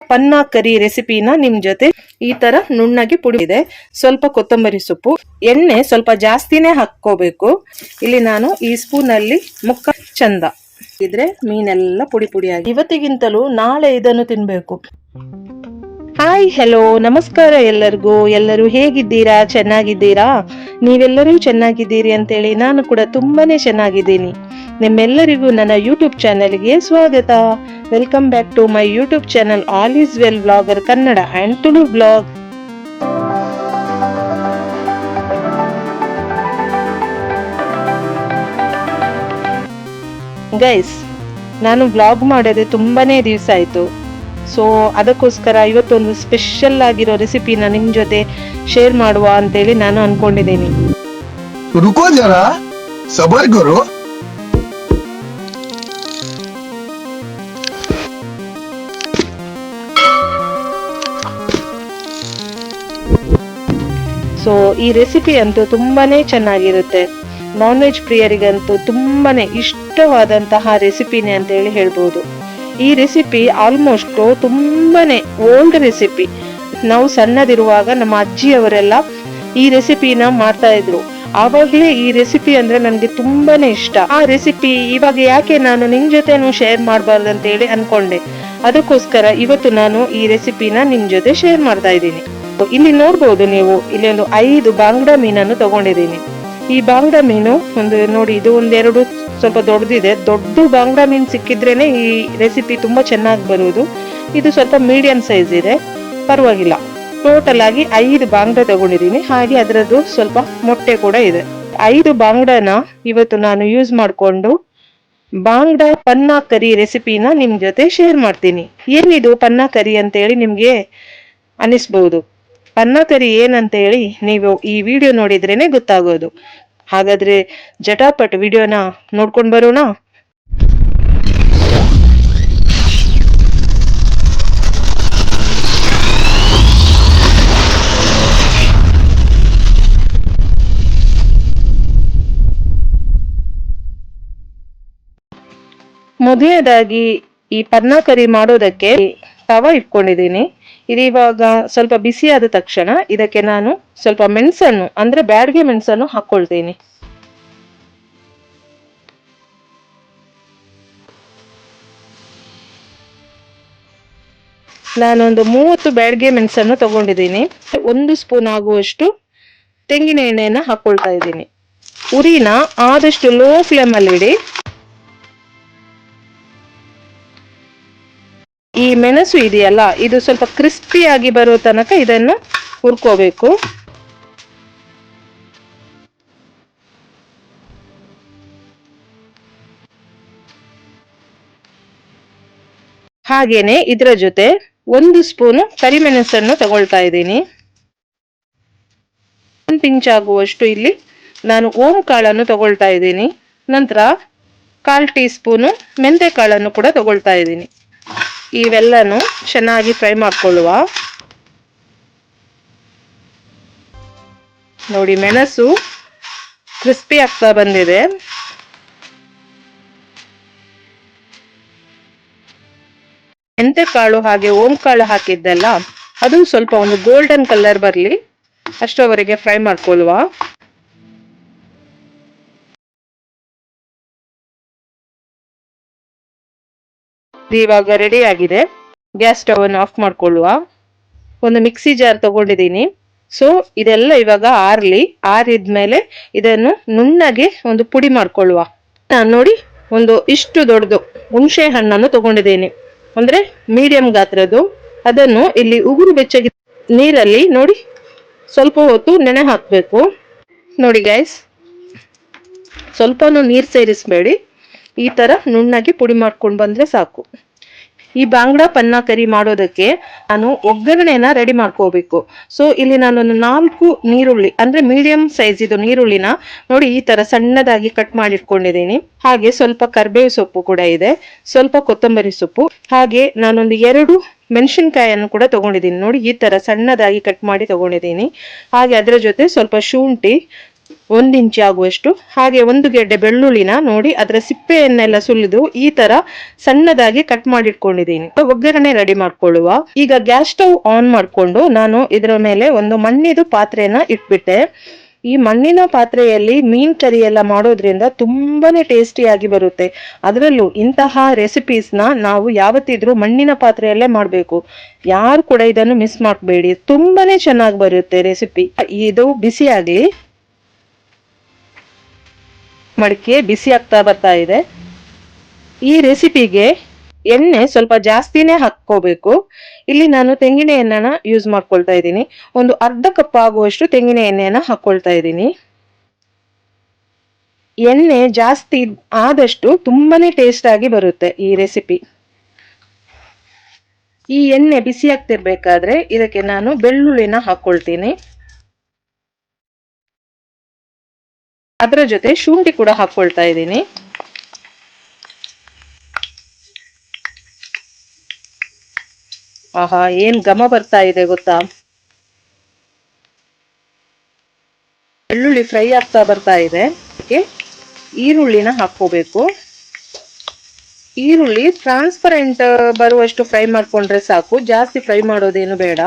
ಪನ್ನಾ ಕರಿ ರೆಸಿಪಿನ ನಿಮ್ ಜೊತೆ ಈ ತರ ನುಣ್ಣಗೆ ಪುಡಿ ಇದೆ. ಸ್ವಲ್ಪ ಕೊತ್ತಂಬರಿ ಸೊಪ್ಪು, ಎಣ್ಣೆ ಸ್ವಲ್ಪ ಜಾಸ್ತಿನೇ ಹಾಕೋಬೇಕು. ಇಲ್ಲಿ ನಾನು ಈ ಸ್ಪೂನ್ ಅಲ್ಲಿ ಮುಕ್ಕ ಚಂದ ಇದ್ರೆ ಮೀನೆಲ್ಲ ಪುಡಿ ಪುಡಿಯಾಗಿ. ಇವತ್ತಿಗಿಂತಲೂ ನಾಳೆ ಇದನ್ನು ತಿನ್ಬೇಕು. ಹಾಯ್ ಹೆಲೋ ನಮಸ್ಕಾರ ಎಲ್ಲರಿಗೂ. ಎಲ್ಲರೂ ಹೇಗಿದ್ದೀರಾ? ಚೆನ್ನಾಗಿದ್ದೀರಾ? ನೀವೆಲ್ಲರೂ ಚೆನ್ನಾಗಿದ್ದೀರಿ ಅಂತೇಳಿ ನಾನು ಕೂಡ ತುಂಬಾನೇ ಚೆನ್ನಾಗಿದ್ದೀನಿ. ನಿಮ್ಮೆಲ್ಲರಿಗೂ ನನ್ನ ಯೂಟ್ಯೂಬ್ ಚಾನೆಲ್ಗೆ ಸ್ವಾಗತ. Welcome back to my YouTube channel all is well vlogger Kannada and Tulu blog. Guys, ನಾನು ಬ್ಲಾಗ್ ಮಾಡೋದು ತುಂಬಾನೇ ದಿವಸ ಆಯ್ತು. ಸೊ ಅದಕ್ಕೋಸ್ಕರ ಇವತ್ತೊಂದು ಸ್ಪೆಷಲ್ ಆಗಿರೋ ರೆಸಿಪಿನ ನಿಮ್ ಜೊತೆ ಶೇರ್ ಮಾಡುವ ಅಂತೇಳಿ ನಾನು ಅನ್ಕೊಂಡಿದ್ದೀನಿ. रुको जरा सबर करो. ಸೊ ಈ ರೆಸಿಪಿ ಅಂತೂ ತುಂಬಾನೇ ಚೆನ್ನಾಗಿರುತ್ತೆ. ನಾನ್ ವೆಜ್ ಪ್ರಿಯರಿಗಂತೂ ತುಂಬಾನೇ ಇಷ್ಟವಾದಂತಹ ರೆಸಿಪಿನೇ ಅಂತ ಹೇಳಿ ಹೇಳ್ಬೋದು. ಈ ರೆಸಿಪಿ ಆಲ್ಮೋಸ್ಟ್ ತುಂಬಾನೇ ಓಲ್ಡ್ ರೆಸಿಪಿ. ನಾವು ಸಣ್ಣದಿರುವಾಗ ನಮ್ಮ ಅಜ್ಜಿಯವರೆಲ್ಲ ಈ ರೆಸಿಪಿನ ಮಾಡ್ತಾ ಇದ್ರು. ಆವಾಗಲೇ ಈ ರೆಸಿಪಿ ಅಂದ್ರೆ ನನಗೆ ತುಂಬಾನೇ ಇಷ್ಟ. ಆ ರೆಸಿಪಿ ಇವಾಗ ಯಾಕೆ ನಾನು ನಿಮ್ ಜೊತೆನೂ ಶೇರ್ ಮಾಡಬಾರ್ದು ಅಂತ ಹೇಳಿ ಅನ್ಕೊಂಡೆ. ಅದಕ್ಕೋಸ್ಕರ ಇವತ್ತು ನಾನು ಈ ರೆಸಿಪಿನ ನಿಮ್ ಜೊತೆ ಶೇರ್ ಮಾಡ್ತಾ ಇದ್ದೀನಿ. ಇಲ್ಲಿ ನೋಡ್ಬೋದು ನೀವು, ಇಲ್ಲಿ ಒಂದು 5 ಬಾಂಗ್ಡಾ ಮೀನನ್ನು ತಗೊಂಡಿದ್ದೀನಿ. ಈ ಬಾಂಗ್ಡಾ ಮೀನು ಒಂದು ನೋಡಿ, ಇದು ಒಂದೆರಡು ಸ್ವಲ್ಪ ದೊಡ್ಡದಿದೆ. ದೊಡ್ಡ ಬಾಂಗ್ಡಾ ಮೀನು ಸಿಕ್ಕಿದ್ರೇನೆ ಈ ರೆಸಿಪಿ ತುಂಬಾ ಚೆನ್ನಾಗಿ ಬರುವುದು. ಇದು ಸ್ವಲ್ಪ ಮೀಡಿಯಂ ಸೈಜ್ ಇದೆ, ಪರವಾಗಿಲ್ಲ. ಟೋಟಲ್ ಆಗಿ 5 ಬಾಂಗ್ಡಾ ತಗೊಂಡಿದ್ದೀನಿ. ಹಾಗೆ ಅದರದ್ದು ಸ್ವಲ್ಪ ಮೊಟ್ಟೆ ಕೂಡ ಇದೆ. 5 ಬಾಂಗ್ಡಾನ ಇವತ್ತು ನಾನು ಯೂಸ್ ಮಾಡಿಕೊಂಡು ಬಾಂಗ್ಡಾ ಪನ್ನಾ ಕರಿ ರೆಸಿಪಿನ ನಿಮ್ ಜೊತೆ ಶೇರ್ ಮಾಡ್ತೀನಿ. ಏನಿದು ಪನ್ನಾ ಕರಿ ಅಂತ ಹೇಳಿ ನಿಮ್ಗೆ ಅನಿಸ್ಬಹುದು. ಪನ್ನಾ ಕರಿ ಏನಂತ ಹೇಳಿ ನೀವು ಈ ವಿಡಿಯೋ ನೋಡಿದ್ರೇನೆ ಗೊತ್ತಾಗೋದು. ಹಾಗಾದ್ರೆ ಜಟಾಪಟ್ ವಿಡಿಯೋನ ನೋಡ್ಕೊಂಡ್ ಬರೋಣ. ಮೊದಲನೇದಾಗಿ ಈ ಪನ್ನಾ ಕರಿ ಮಾಡೋದಕ್ಕೆ ತವಾ ಇಟ್ಕೊಂಡಿದ್ದೀನಿ. ಇದು ಇವಾಗ ಸ್ವಲ್ಪ ಬಿಸಿ ಆದ ತಕ್ಷಣ ಇದಕ್ಕೆ ನಾನು ಸ್ವಲ್ಪ ಮೆಣಸನ್ನು ಅಂದ್ರೆ ಬ್ಯಾಡಗೆ ಮೆಣಸನ್ನು ಹಾಕೊಳ್ತೀನಿ. ನಾನೊಂದು 30 ಬ್ಯಾಡಗೆ ಮೆಣಸನ್ನು ತಗೊಂಡಿದ್ದೀನಿ. 1 ಸ್ಪೂನ್ ಆಗುವಷ್ಟು ತೆಂಗಿನ ಎಣ್ಣೆಯನ್ನ ಹಾಕೊಳ್ತಾ ಇದ್ದೀನಿ. ಉರಿನ ಆದಷ್ಟು ಲೋ ಫ್ಲೇಮ್ ಅಲ್ಲಿ ಇಡಿ. ಈ ಮೆಣಸು ಇದೆಯಲ್ಲ, ಇದು ಸ್ವಲ್ಪ ಕ್ರಿಸ್ಪಿಯಾಗಿ ಬರೋ ತನಕ ಇದನ್ನು ಹುರ್ಕೋಬೇಕು. ಹಾಗೇನೆ ಇದರ ಜೊತೆ 1 ಸ್ಪೂನ್ ಕರಿಮೆಣಸನ್ನು ತಗೊಳ್ತಾ ಇದ್ದೀನಿ. 1 ಪಿಂಚ್ ಆಗುವಷ್ಟು ಇಲ್ಲಿ ನಾನು ಓಂ ಕಾಳನ್ನು ತಗೊಳ್ತಾ ಇದ್ದೀನಿ. ನಂತರ 1/4 ಟೀ ಸ್ಪೂನು ಮೆಂತೆ ಕಾಳನ್ನು ಕೂಡ ತಗೊಳ್ತಾ ಇದ್ದೀನಿ. ಇವೆಲ್ಲನೂ ಚೆನ್ನಾಗಿ ಫ್ರೈ ಮಾಡ್ಕೊಳ್ಳುವ. ನೋಡಿ, ಮೆಣಸು ಕ್ರಿಸ್ಪಿ ಆಗ್ತಾ ಬಂದಿದೆ. ಮೆಂತೆ ಕಾಳು ಹಾಗೆ ಓಂ ಕಾಳು ಹಾಕಿದ್ದೆಲ್ಲ ಅದು ಸ್ವಲ್ಪ ಒಂದು ಗೋಲ್ಡನ್ ಕಲರ್ ಬರಲಿ ಅಷ್ಟರವರೆಗೆ ಫ್ರೈ ಮಾಡ್ಕೊಳ್ಳುವ. ಇವಾಗ ರೆಡಿ ಆಗಿದೆ. ಗ್ಯಾಸ್ ಸ್ಟವ್ ಅನ್ನು ಆಫ್ ಮಾಡ್ಕೊಳ್ಳುವ. ಒಂದು ಮಿಕ್ಸಿ ಜಾರ್ ತಗೊಂಡಿದ್ದೀನಿ. ಸೊ ಇದೆಲ್ಲ ಇವಾಗ ಆರಿದ್ಮೇಲೆ ಇದನ್ನು ನುಣ್ಣಗೆ ಒಂದು ಪುಡಿ ಮಾಡ್ಕೊಳ್ಳುವ. ನಾನು ನೋಡಿ ಒಂದು ಇಷ್ಟು ದೊಡ್ಡದು ಹುಣಸೆ ಹಣ್ಣನ್ನು ತಗೊಂಡಿದ್ದೀನಿ, ಅಂದ್ರೆ ಮೀಡಿಯಂ ಗಾತ್ರದ್ದು. ಅದನ್ನು ಇಲ್ಲಿ ಉಗುರು ಬೆಚ್ಚಗೆ ನೀರಲ್ಲಿ ನೋಡಿ ಸ್ವಲ್ಪ ಹೊತ್ತು ನೆನೆ ಹಾಕ್ಬೇಕು. ನೋಡಿ ಗೈಸ್, ಸ್ವಲ್ಪನೂ ನೀರು ಸೇರಿಸಬೇಡಿ. ಈ ತರ ನುಣ್ಣಗೆ ಪುಡಿ ಮಾಡ್ಕೊಂಡು ಬಂದ್ರೆ ಸಾಕು. ಈ ಬಾಂಗ್ಡಾ ಪನ್ನಾ ಕರಿ ಮಾಡೋದಕ್ಕೆ ನಾನು ಒಗ್ಗರಣೆನ ರೆಡಿ ಮಾಡ್ಕೋಬೇಕು. ಸೊ ಇಲ್ಲಿ ನಾನೊಂದು 4 ನೀರುಳ್ಳಿ ಅಂದ್ರೆ ಮೀಡಿಯಂ ಸೈಜ್ ಇದು ನೀರುಳ್ಳಿನ ನೋಡಿ ಈ ತರ ಸಣ್ಣದಾಗಿ ಕಟ್ ಮಾಡಿಟ್ಕೊಂಡಿದ್ದೀನಿ. ಹಾಗೆ ಸ್ವಲ್ಪ ಕರ್ಬೇವು ಸೊಪ್ಪು ಕೂಡ ಇದೆ, ಸ್ವಲ್ಪ ಕೊತ್ತಂಬರಿ ಸೊಪ್ಪು, ಹಾಗೆ ನಾನೊಂದು 2 ಮೆಣಸಿನಕಾಯಿಯನ್ನು ಕೂಡ ತಗೊಂಡಿದ್ದೀನಿ. ನೋಡಿ ಈ ತರ ಸಣ್ಣದಾಗಿ ಕಟ್ ಮಾಡಿ ತಗೊಂಡಿದ್ದೀನಿ. ಹಾಗೆ ಅದರ ಜೊತೆ ಸ್ವಲ್ಪ ಶುಂಠಿ, 1 ಇಂಚ್ ಆಗುವಷ್ಟು. ಹಾಗೆ 1 ಗೆಡ್ಡೆ ಬೆಳ್ಳುಳ್ಳಿನ ನೋಡಿ ಅದರ ಸಿಪ್ಪೆಯನ್ನೆಲ್ಲ ಸುಲಿದು ಈ ತರ ಸಣ್ಣದಾಗಿ ಕಟ್ ಮಾಡಿಟ್ಕೊಂಡಿದ್ದೀನಿ. ಒಗ್ಗರಣೆ ರೆಡಿ ಮಾಡ್ಕೊಳ್ಳುವ. ಈಗ ಗ್ಯಾಸ್ ಸ್ಟವ್ ಆನ್ ಮಾಡ್ಕೊಂಡು ನಾನು ಇದರ ಮೇಲೆ ಒಂದು ಮಣ್ಣಿದು ಪಾತ್ರೆನ ಇಟ್ಬಿಟ್ಟೆ. ಈ ಮಣ್ಣಿನ ಪಾತ್ರೆಯಲ್ಲಿ ಮೀನ್ ಕರಿ ಎಲ್ಲ ಮಾಡೋದ್ರಿಂದ ತುಂಬಾನೇ ಟೇಸ್ಟಿಯಾಗಿ ಬರುತ್ತೆ. ಅದರಲ್ಲೂ ಇಂತಹ ರೆಸಿಪೀಸ್ನ ನಾವು ಯಾವತ್ತಿದ್ರೂ ಮಣ್ಣಿನ ಪಾತ್ರೆಯಲ್ಲೇ ಮಾಡಬೇಕು. ಯಾರು ಕೂಡ ಇದನ್ನು ಮಿಸ್ ಮಾಡಬೇಡಿ, ತುಂಬಾನೇ ಚೆನ್ನಾಗಿ ಬರುತ್ತೆ ರೆಸಿಪಿ. ಇದು ಬಿಸಿಯಾಗಿ ಮಡಿಕೆ ಬಿಸಿ ಆಗ್ತಾ ಬರ್ತಾ ಇದೆ. ಈ ರೆಸಿಪಿಗೆ ಎಣ್ಣೆ ಸ್ವಲ್ಪ ಜಾಸ್ತಿನೇ ಹಾಕೋಬೇಕು. ಇಲ್ಲಿ ನಾನು ತೆಂಗಿನ ಎಣ್ಣೆನ ಯೂಸ್ ಮಾಡ್ಕೊಳ್ತಾ ಇದ್ದೀನಿ. ಒಂದು ಅರ್ಧ ಕಪ್ ಆಗುವಷ್ಟು ತೆಂಗಿನ ಎಣ್ಣೆನ ಹಾಕೊಳ್ತಾ ಇದ್ದೀನಿ. ಎಣ್ಣೆ ಜಾಸ್ತಿ ಆದಷ್ಟು ತುಂಬಾನೇ ಟೇಸ್ಟ್ ಆಗಿ ಬರುತ್ತೆ ಈ ರೆಸಿಪಿ. ಈ ಎಣ್ಣೆ ಬಿಸಿ ಆಗ್ತಿರ್ಬೇಕಾದ್ರೆ ಇದಕ್ಕೆ ನಾನು ಬೆಳ್ಳುಳ್ಳಿನ ಹಾಕೊಳ್ತೀನಿ. ಅದರ ಜೊತೆ ಶುಂಠಿ ಕೂಡ ಹಾಕೊಳ್ತಾ ಇದ್ದೀನಿ. ಆಹಾ, ಏನ್ ಘಮ ಬರ್ತಾ ಇದೆ ಗೊತ್ತಾ. ಬೆಳ್ಳುಳ್ಳಿ ಫ್ರೈ ಆಗ್ತಾ ಬರ್ತಾ ಇದೆ. ಈರುಳ್ಳಿನ ಹಾಕೋಬೇಕು. ಈರುಳ್ಳಿ ಟ್ರಾನ್ಸ್ಪರೆಂಟ್ ಬರುವಷ್ಟು ಫ್ರೈ ಮಾಡ್ಕೊಂಡ್ರೆ ಸಾಕು, ಜಾಸ್ತಿ ಫ್ರೈ ಮಾಡೋದೇನು ಬೇಡ.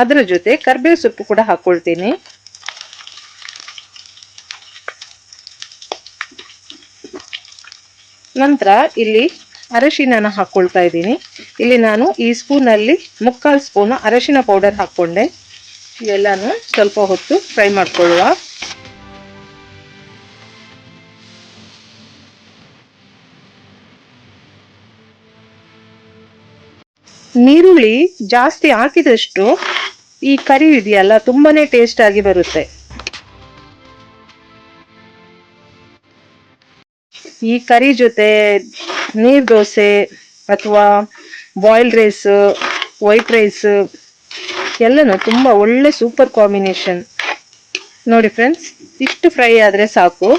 ಅದರ ಜೊತೆ ಕರ್ಬೇವು ಸೊಪ್ಪು ಕೂಡ ಹಾಕೊಳ್ತೀನಿ. ನಂತರ ಇಲ್ಲಿ ಅರಶಿನ ಹಾಕೊಳ್ತಾ ಇದ್ದೀನಿ. ಇಲ್ಲಿ ನಾನು ಈ ಸ್ಪೂನ್ ಅಲ್ಲಿ 3/4 ಸ್ಪೂನ್ ಅರಶಿನ ಪೌಡರ್ ಹಾಕೊಂಡೆ. ಎಲ್ಲಾನು ಸ್ವಲ್ಪ ಹೊತ್ತು ಫ್ರೈ ಮಾಡ್ಕೊಳ್ಳುವ. ನೀರುಳ್ಳಿ ಜಾಸ್ತಿ ಹಾಕಿದಷ್ಟು ಈ ಕರಿ ಇದೆಯಲ್ಲ ತುಂಬಾನೇ ಟೇಸ್ಟ್ ಆಗಿ ಬರುತ್ತೆ. ಈ ಕರಿ ಜೊತೆ ನೀರ್ ದೋಸೆ ಅಥವಾ ಬಾಯ್ಲ್ಡ್ ರೈಸ್, ವೈಟ್ ರೈಸ್ ಎಲ್ಲನೂ ತುಂಬಾ ಒಳ್ಳೆ ಸೂಪರ್ ಕಾಂಬಿನೇಷನ್. ನೋಡಿ ಫ್ರೆಂಡ್ಸ್, ಇಷ್ಟು ಫ್ರೈ ಆದ್ರೆ ಸಾಕು.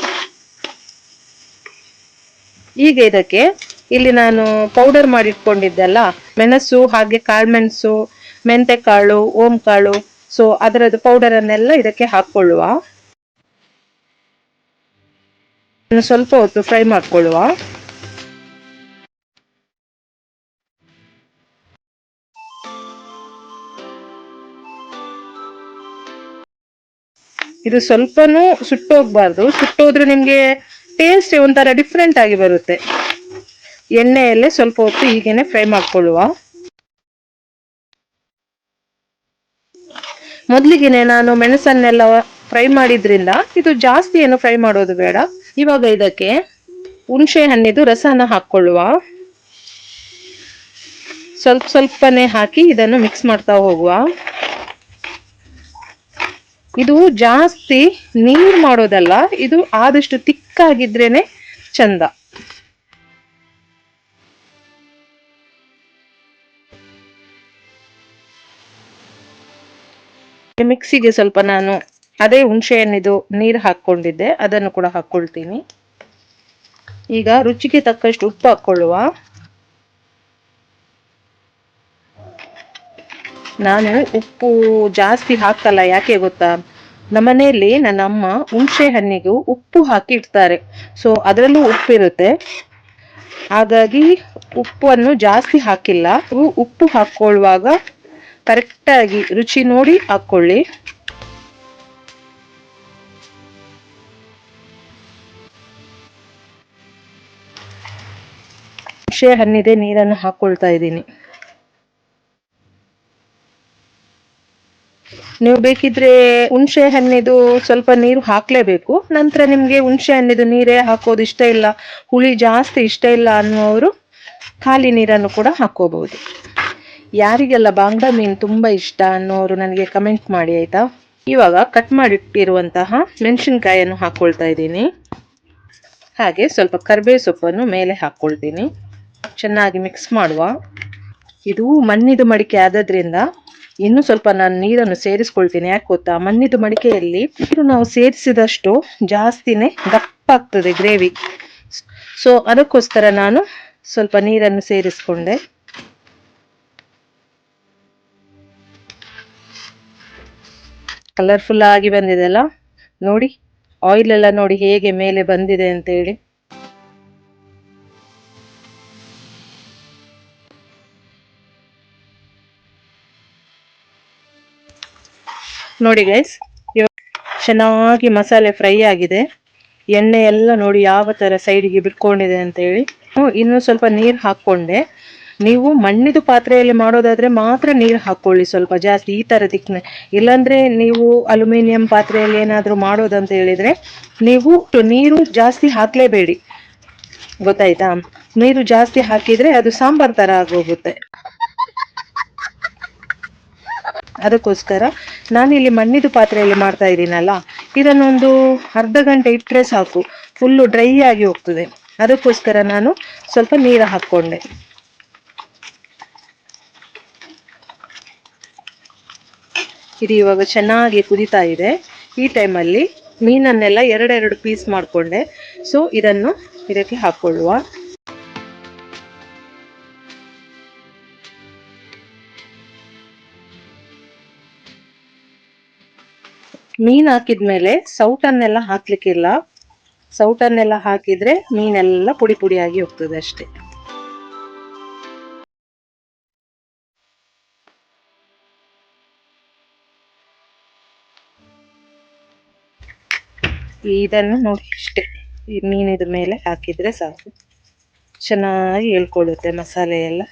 ಈಗ ಇದಕ್ಕೆ ಇಲ್ಲಿ ನಾನು ಪೌಡರ್ ಮಾಡಿಟ್ಕೊಂಡಿದ್ದೆಲ್ಲ ಮೆಣಸು, ಹಾಗೆ ಕಾಳುಮೆಣಸು, ಮೆಂತೆ ಕಾಳು, ಓಂ ಕಾಳು, ಸೊ ಅದರದ್ದು ಪೌಡರ್ ಅನ್ನೆಲ್ಲ ಇದಕ್ಕೆ ಹಾಕೊಳ್ಳುವ. ಸ್ವಲ್ಪ ಹೊತ್ತು ಫ್ರೈ ಮಾಡ್ಕೊಳ್ಳುವ. ಇದು ಸ್ವಲ್ಪನೂ ಸುಟ್ಟೋಗ್ಬಾರ್ದು. ಸುಟ್ಟೋದ್ರೆ ನಿಮ್ಗೆ ಟೇಸ್ಟ್ ಒಂಥರ ಡಿಫ್ರೆಂಟ್ ಆಗಿ ಬರುತ್ತೆ. ಎಣ್ಣೆಯಲ್ಲೇ ಸ್ವಲ್ಪ ಹೊತ್ತು ಹೀಗೇನೆ ಫ್ರೈ ಮಾಡ್ಕೊಳ್ಳುವ. ಮೊದ್ಲಿಗೆನೆ ನಾನು ಮೆಣಸನ್ನೆಲ್ಲ ಫ್ರೈ ಮಾಡಿದ್ರಿಂದ ಇದು ಜಾಸ್ತಿ ಏನು ಫ್ರೈ ಮಾಡೋದು ಬೇಡ. ಇವಾಗ ಇದಕ್ಕೆ ಹುಣಸೆ ಹಣ್ಣಿದು ರಸನ ಹಾಕೊಳ್ಳುವ. ಸ್ವಲ್ಪ ಸ್ವಲ್ಪನೇ ಹಾಕಿ ಇದನ್ನು ಮಿಕ್ಸ್ ಮಾಡ್ತಾ ಹೋಗುವ. ಇದು ಜಾಸ್ತಿ ನೀರು ಮಾಡೋದಲ್ಲ, ಇದು ಆದಷ್ಟು ತಿಕ್ಕಾಗಿದ್ರೇನೆ ಚಂದ. ಮಿಕ್ಸಿಗೆ ಸ್ವಲ್ಪ ನಾನು ಅದೇ ಹುಣಸೆ ಹಣ್ಣಿದು ನೀರು ಹಾಕೊಂಡಿದ್ದೆ, ಅದನ್ನು ಕೂಡ ಹಾಕೊಳ್ತೀನಿ. ಈಗ ರುಚಿಗೆ ತಕ್ಕಷ್ಟು ಉಪ್ಪು ಹಾಕೊಳ್ಳುವ. ನಾನು ಉಪ್ಪು ಜಾಸ್ತಿ ಹಾಕಲ್ಲ, ಯಾಕೆ ಗೊತ್ತಾ, ನಮ್ಮನೆಯಲ್ಲಿ ನನ್ನ ಅಮ್ಮ ಹುಣಸೆ ಹಣ್ಣಿಗೂ ಉಪ್ಪು ಹಾಕಿ ಇಡ್ತಾರೆ. ಸೊ ಅದರಲ್ಲೂ ಉಪ್ಪಿರುತ್ತೆ, ಹಾಗಾಗಿ ಉಪ್ಪನ್ನು ಜಾಸ್ತಿ ಹಾಕಿಲ್ಲ. ಉಪ್ಪು ಹಾಕೊಳ್ಳುವಾಗ ಕರೆಕ್ಟಾಗಿ ರುಚಿ ನೋಡಿ ಹಾಕೊಳ್ಳಿ. ಹುಣಸೆ ಹಣ್ಣಿದೆ ನೀರನ್ನು ಹಾಕೊಳ್ತಾ ಇದ್ದೀನಿ. ನೀವು ಬೇಕಿದ್ರೆ ಹುಣಸೆ ಹಣ್ಣಿದು ಸ್ವಲ್ಪ ನೀರು ಹಾಕ್ಲೇಬೇಕು. ನಂತರ ನಿಮ್ಗೆ ಹುಣಸೆ ಹಣ್ಣಿದು ನೀರೇ ಹಾಕೋದು ಇಷ್ಟ ಇಲ್ಲ, ಹುಳಿ ಜಾಸ್ತಿ ಇಷ್ಟ ಇಲ್ಲ ಅನ್ನುವರು ಖಾಲಿ ನೀರನ್ನು ಕೂಡ ಹಾಕೋಬಹುದು. ಯಾರಿಗೆಲ್ಲ ಬಾಂಗ್ಡಾ ಮೀನು ತುಂಬಾ ಇಷ್ಟ ಅನ್ನೋರು ನನಗೆ ಕಮೆಂಟ್ ಮಾಡಿ ಆಯ್ತಾ. ಇವಾಗ ಕಟ್ ಮಾಡಿಟ್ಟಿರುವಂತಹ ಮೆಣಸಿನ್ಕಾಯನ್ನು ಹಾಕೊಳ್ತಾ ಇದ್ದೀನಿ. ಹಾಗೆ ಸ್ವಲ್ಪ ಕರಿಬೇವು ಸೊಪ್ಪನ್ನು ಮೇಲೆ ಹಾಕೊಳ್ತೀನಿ. ಚೆನ್ನಾಗಿ ಮಿಕ್ಸ್ ಮಾಡುವ. ಇದು ಮಣ್ಣಿದು ಮಡಿಕೆ ಆದ್ರಿಂದ ಇನ್ನು ಸ್ವಲ್ಪ ನಾನು ನೀರನ್ನು ಸೇರಿಸ್ಕೊಳ್ತೀನಿ. ಯಾಕೆ ಗೊತ್ತಾ, ಮಣ್ಣಿದು ಮಡಿಕೆಯಲ್ಲಿ ನೀರು ನಾವು ಸೇರಿಸಿದಷ್ಟು ಜಾಸ್ತಿನೇ ದಪ್ಪಾಗ್ತದೆ ಗ್ರೇವಿ. ಸೊ ಅದಕ್ಕೋಸ್ಕರ ನಾನು ಸ್ವಲ್ಪ ನೀರನ್ನು ಸೇರಿಸ್ಕೊಂಡೆ. ಕಲರ್ಫುಲ್ ಆಗಿ ಬಂದಿದೆ ಅಲ್ಲ. ನೋಡಿ ಆಯಿಲ್ ಎಲ್ಲ ನೋಡಿ ಹೇಗೆ ಮೇಲೆ ಬಂದಿದೆ ಅಂತ ಹೇಳಿ. ನೋಡಿ ಗೈಸ್, ಇವಾಗ ಚೆನ್ನಾಗಿ ಮಸಾಲೆ ಫ್ರೈ ಆಗಿದೆ. ಎಣ್ಣೆ ಎಲ್ಲ ನೋಡಿ ಯಾವ ತರ ಸೈಡಿಗೆ ಬಿಟ್ಕೊಂಡಿದೆ ಅಂತ ಹೇಳಿ. ಇನ್ನು ಸ್ವಲ್ಪ ನೀರು ಹಾಕೊಂಡೆ. ನೀವು ಮಣ್ಣಿದು ಪಾತ್ರೆಯಲ್ಲಿ ಮಾಡೋದಾದ್ರೆ ಮಾತ್ರ ನೀರು ಹಾಕೊಳ್ಳಿ ಸ್ವಲ್ಪ ಜಾಸ್ತಿ, ಈ ತರ ತಿಕ್ನೆ. ಇಲ್ಲಾಂದ್ರೆ ನೀವು ಅಲ್ಯೂಮಿನಿಯಂ ಪಾತ್ರೆಯಲ್ಲಿ ಏನಾದ್ರೂ ಮಾಡೋದಂತ ಹೇಳಿದ್ರೆ ನೀವು ನೀರು ಜಾಸ್ತಿ ಹಾಕ್ಲೇಬೇಡಿ, ಗೊತ್ತಾಯ್ತಾ? ನೀರು ಜಾಸ್ತಿ ಹಾಕಿದ್ರೆ ಅದು ಸಾಂಬಾರ್ ತರ ಆಗೋಗುತ್ತೆ. ಅದಕ್ಕೋಸ್ಕರ ನಾನಿಲ್ಲಿ ಮಣ್ಣಿದು ಪಾತ್ರೆಯಲ್ಲಿ ಮಾಡ್ತಾ ಇದ್ದೀನಲ್ಲ, ಇದನ್ನೊಂದು ಅರ್ಧ ಗಂಟೆ ಇಟ್ಟರೆ ಸಾಕು, ಫುಲ್ಲು ಡ್ರೈ ಆಗಿ ಹೋಗ್ತದೆ. ಅದಕ್ಕೋಸ್ಕರ ನಾನು ಸ್ವಲ್ಪ ನೀರು ಹಾಕ್ಕೊಂಡೆ. ಇದು ಇವಾಗ ಚೆನ್ನಾಗಿ ಕುದೀತಾ ಇದೆ. ಈ ಟೈಮಲ್ಲಿ ಮೀನನ್ನೆಲ್ಲ ಎರಡೆರಡು ಪೀಸ್ ಮಾಡಿಕೊಂಡೆ. ಸೊ ಇದನ್ನು ಇದಕ್ಕೆ ಹಾಕೊಳ್ಳುವ. ಮೀನ್ ಹಾಕಿದ್ಮೇಲೆ ಸೌಟನ್ನೆಲ್ಲ ಹಾಕ್ಲಿಕ್ಕಿಲ್ಲ. ಸೌಟನ್ನೆಲ್ಲ ಹಾಕಿದ್ರೆ ಮೀನೆಲ್ಲ ಪುಡಿ ಪುಡಿಯಾಗಿ ಹೋಗ್ತದೆ ಅಷ್ಟೇ. ಇದನ್ನು ನೋಡಿ ಇಷ್ಟೇ, ಈ ಮೀನಿದ ಮೇಲೆ ಹಾಕಿದ್ರೆ ಸಾಕು, ಚೆನ್ನಾಗಿ ಹೇಳ್ಕೊಳ್ಳುತ್ತೆ ಮಸಾಲೆ ಎಲ್ಲ.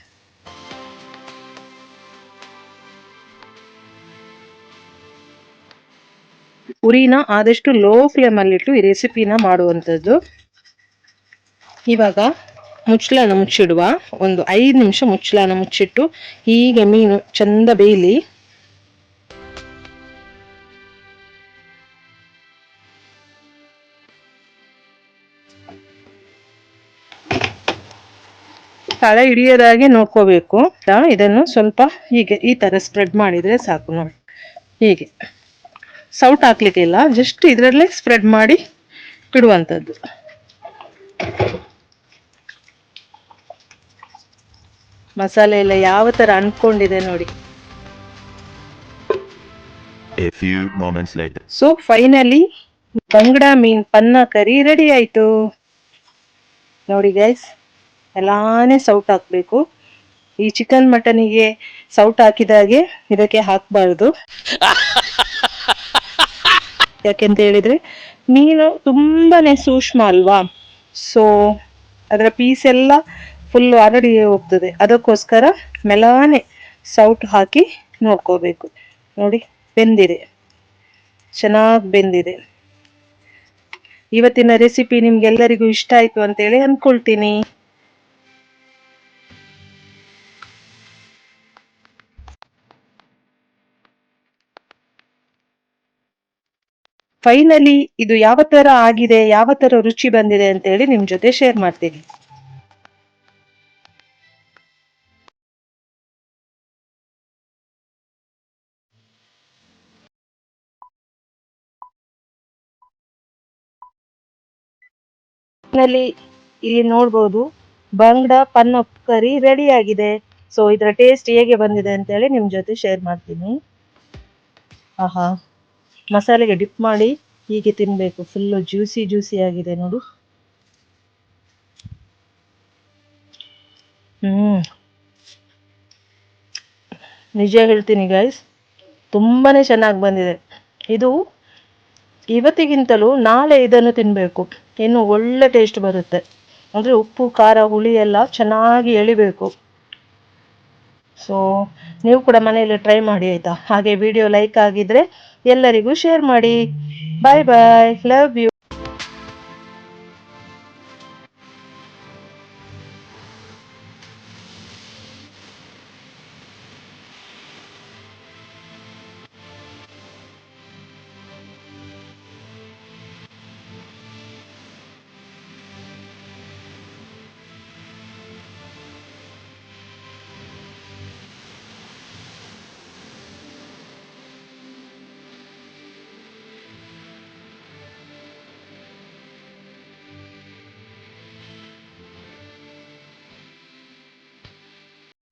ಉರಿನ ಆದಷ್ಟು ಲೋ ಫ್ಲೇಮ್ ಅಲ್ಲಿಟ್ಟು ಈ ರೆಸಿಪಿನ ಮಾಡುವಂಥದ್ದು. ಇವಾಗ ಮುಚ್ಚಳನ ಮುಚ್ಚಿಡುವ. ಒಂದು 5 ನಿಮಿಷ ಮುಚ್ಚಳನ ಮುಚ್ಚಿಟ್ಟು ಹೀಗೆ ಮೀನು ಚಂದ ಬೇಯಲಿ. ತಳ ಹಿಡಿಯೋದಾಗೆ ನೋಡ್ಕೋಬೇಕು. ಇದನ್ನು ಸ್ವಲ್ಪ ಹೀಗೆ ಈ ತರ ಸ್ಪ್ರೆಡ್ ಮಾಡಿದ್ರೆ ಸಾಕು. ನೋಡಿ ಹೀಗೆ ಸೌಟ್ ಹಾಕ್ಲಿಕ್ಕಿಲ್ಲ, ಜಸ್ಟ್ ಇದರಲ್ಲೇ ಸ್ಪ್ರೆಡ್ ಮಾಡಿ ಇಡುವಂಥದ್ದು. ಮಸಾಲೆ ಎಲ್ಲ ಯಾವ ತರ ಅನ್ಕೊಂಡಿದೆ ನೋಡಿ. A few moments later. So finally ಬಂಗಡ ಮೀನ್ ಪನ್ನ ಕರಿ ರೆಡಿ ಆಯ್ತು. ನೋಡಿ ಗೈಸ್, ಎಲ್ಲಾನೇ ಸೌಟ್ ಹಾಕ್ಬೇಕು. ಈ ಚಿಕನ್ ಮಟನಿಗೆ ಸೌಟ್ ಹಾಕಿದಾಗೆ ಇದಕ್ಕೆ ಹಾಕಬಾರ್ದು. ಯಾಕೆಂತ ಹೇಳಿದ್ರೆ ಮೀನು ತುಂಬಾನೇ ಸೂಕ್ಷ್ಮ ಅಲ್ವಾ, ಸೊ ಅದರ ಪೀಸ್ ಎಲ್ಲ ಫುಲ್ ಹರಡಿ ಹೋಗ್ತದೆ. ಅದಕ್ಕೋಸ್ಕರ ಮೆಲಾನೆ ಸೌಟ್ ಹಾಕಿ ನೋಡ್ಕೋಬೇಕು. ನೋಡಿ ಬೆಂದಿದೆ, ಚೆನ್ನಾಗಿ ಬೆಂದಿದೆ. ಇವತ್ತಿನ ರೆಸಿಪಿ ನಿಮ್ಗೆಲ್ಲರಿಗೂ ಇಷ್ಟ ಆಯ್ತು ಅಂತೇಳಿ ಅನ್ಕೊಳ್ತೀನಿ. ಫೈನಲಿ ಇದು ಯಾವ ತರ ಆಗಿದೆ, ಯಾವ ತರ ರುಚಿ ಬಂದಿದೆ ಅಂತ ಹೇಳಿ ನಿಮ್ ಜೊತೆ ಶೇರ್ ಮಾಡ್ತೀನಿ. ಇಲ್ಲಿ ನೋಡ್ಬೋದು ಬಂಗಡ ಪನ್ನ ಕರಿ ರೆಡಿ ಆಗಿದೆ. ಸೊ ಇದರ ಟೇಸ್ಟ್ ಹೇಗೆ ಬಂದಿದೆ ಅಂತ ಹೇಳಿ ನಿಮ್ ಜೊತೆ ಶೇರ್ ಮಾಡ್ತೀನಿ. ಆಹಾ, ಮಸಾಲೆಗೆ ಡಿಪ್ ಮಾಡಿ ಹೀಗೆ ತಿನ್ಬೇಕು. ಫುಲ್ಲು ಜ್ಯೂಸಿ ಜ್ಯೂಸಿ ಆಗಿದೆ ನೋಡು. ನಿಜ ಹೇಳ್ತೀನಿ ಗೈಸ್, ತುಂಬಾನೇ ಚೆನ್ನಾಗಿ ಬಂದಿದೆ. ಇದು ಇವತ್ತಿಗಿಂತಲೂ ನಾಳೆ ಇದನ್ನು ತಿನ್ಬೇಕು, ಇನ್ನು ಒಳ್ಳೆ ಟೇಸ್ಟ್ ಬರುತ್ತೆ. ಅಂದ್ರೆ ಉಪ್ಪು ಖಾರ ಹುಳಿ ಎಲ್ಲ ಚೆನ್ನಾಗಿ ಎಳಿಬೇಕು. ಸೊ ನೀವು ಕೂಡ ಮನೆಯಲ್ಲಿ ಟ್ರೈ ಮಾಡಿ ಆಯ್ತಾ. ಹಾಗೆ ವಿಡಿಯೋ ಲೈಕ್ ಆಗಿದ್ರೆ ಎಲ್ಲರಿಗೂ ಶೇರ್ ಮಾಡಿ. ಬಾಯ್ ಬಾಯ್, ಲವ್ ಯು.